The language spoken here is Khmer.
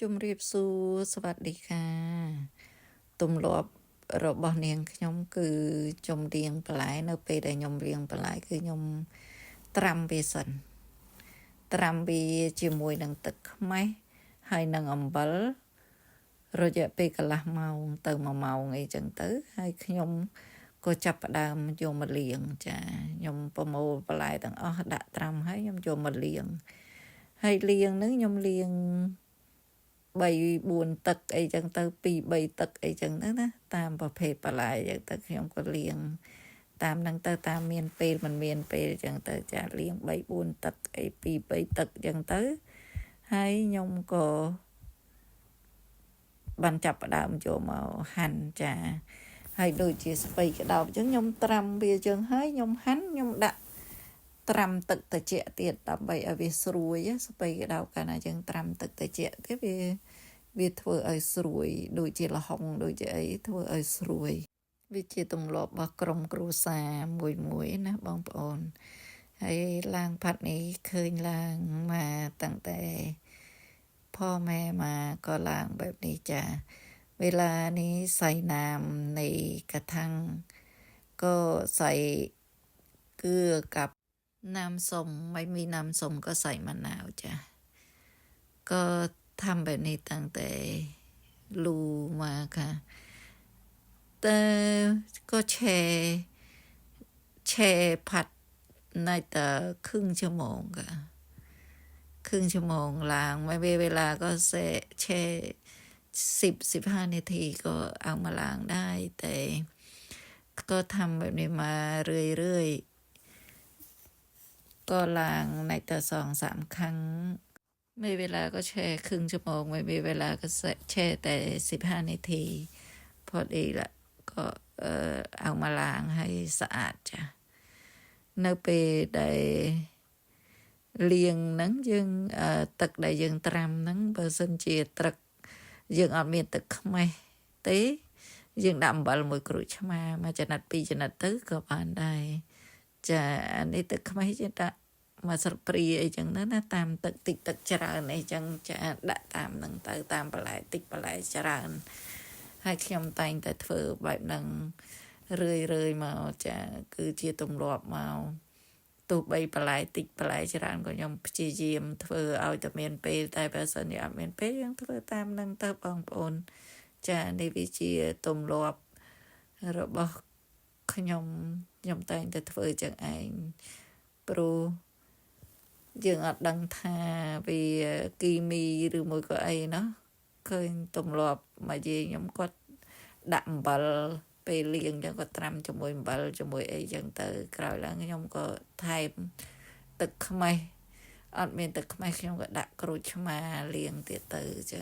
ជំរាបសួរសวัสดีค่ะទម្លាប់របស់នាងខ្ញុំគឺចំរៀងបន្លែនៅពេលដែលខ្ញុំរៀងបន្លែគឺខ្ញុំត្រាំវាសិនត្រាំវាជាមួយនឹងទឹកខ្មេះហើយនឹងអំបិលរយៈពេលកន្លះម៉ោងទៅ1ម៉ោងអីចឹងទៅហើយខ្ញុំក៏ចាប់ផ្ដើមយកមកលាងចាខ្ញុំប្រមូលបន្លែទាំងអស់ដាក់ត្រាំហើយខ្ញុំយកមកលាងហើយលាងនឹងខ្ញុំលាង3-4 ទឹកអីចឹងទៅ2-3 ទឹកអីចឹងទៅណាតាមប្រភេទបន្លែចឹងទៅខ្ញុំក៏លាងតាមហ្នឹងទៅតាមមានពេលមិនមានពេលចឹងទៅចាលាង3-4 ទឹកអី2-3 ទឹកចឹងទៅហើយខ្ញុំក៏បានចាប់ផ្ដើមយកមកហាន់ចាហើយដូចជាស្ពៃក្តោបចឹងខ្ញុំត្រាំវាចឹងហើយខ្ញុំហាន់ខ្ញុំដាក់ត្រាំទឹកត្រជាក់ទៀតដើម្បីឲ្យវាស្រួយស្ពៃក្តោបកាលណាចឹងត្រាំទឹកត្រជាក់ទៀតវាធ្វើឲ្យស្រួយដូចជាល្ហុងដូចជាអីធ្វើឲ្យស្រួយវាជាទម្លាប់របស់ក្រុមគ្រួសារមួយណាបងប្អូនហើយឡើងផាត់នេះឃើញឡើងមកតាំងតែพ่อแม่มาก็ล้างแบบนี้จ้ะเวลานี้ใส่น้ำในกระทั่งก็ใส่เกลือกับน้ำส้มไม่มีน้ำส้มก็ใส่มะนาวจ้ะก็ทำแบบนี้ตั้งแต่รู้มาค่ะแต่ก็แช่ผัดในแต่ครึ่งชั่วโมงค่ะครึ่งชั่วโมงล้างไม่เวลาก็แช่10-15 นาทีก็เอามาล้างได้แต่ก็ทำแบบนี้มาเรื่อยๆก็ล้างในแต่2-3 ครั้งไม่เวลาก็แช่ครึ่งชั่วโมงไม่เวลาก็แช่แต่15 นาทีพอดีละก็เอามาล้างให้สะอาดจ้ะនៅពេលដែលលាងហ្នឹងយើងទឹកដែលយើងត្រាំហ្នឹងបើសិនជាទឹកយើងអត់មានទឹកខ្មេះទេយើងដាក់អំបិល1 ក្រូចឆ្មាមួយចំណិត2ចំណិតទៅក៏បានដែរចានេះទឹកខ្មេះយើងដាក់មួយស្លឹកព្រាអីចឹងទៅណាតាមទឹកតិចទឹកច្រើនអីចឹងចាដាក់តាមហ្នឹងទៅតាមបន្លែតិចបន្លែច្រើនហើយខ្ញុំតែងតែធ្វើបែបហ្នឹងរឿយមកចាគឺជាទម្លាប់មកទោះបីបន្លែតិចបន្លែច្រើនក៏ខ្ញុំព្យាយាមធ្វើឲ្យតែមានពេលតែបើសិនជាអត់មានពេលយើងធ្វើតាមហ្នឹងទៅបងប្អូនចានេះវាជាទម្លាប់របស់ខ្ញុំតែងតែធ្វើចឹងឯងព្រោះយើងអត់ដឹងថាវាគីមីឬមួយក៏អីណោះឃើញទម្លាប់មកយាយខ្ញុំគាត់ដាក់អំបិលពេលលាងចឹងក៏ត្រាំជាមួយអំបិលជាមួយអីចឹងទៅក្រោយឡើងខ្ញុំក៏ថែមទឹកខ្មេះអត់មានទឹកខ្មេះខ្ញុំក៏ដាក់ក្រូចឆ្មាលាងទៀតទៅចា